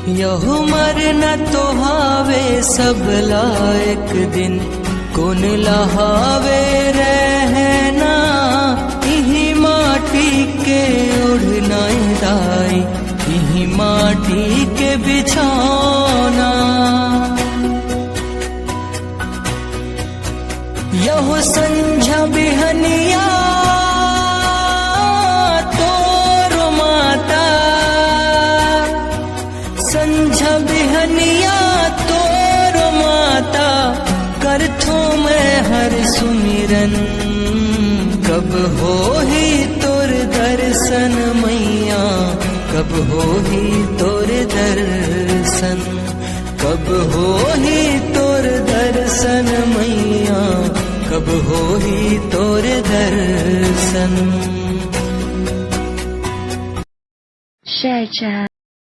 यहु मरना तो हावे सब लायक दिन कौन लहावे रहना इही माटी के उड़ना दाई इही माटी के बिछौना यहु संझा बिहनिया तोरो माता संझा बिहनिया तोरो माता करथो मैं हर सुमिरन कब हो ही तोर दर्शन मैया कब हो ही तोर दर्शन कब हो ही तोर दर्शन मैया कब हो ही तोर दर्शन। शेयर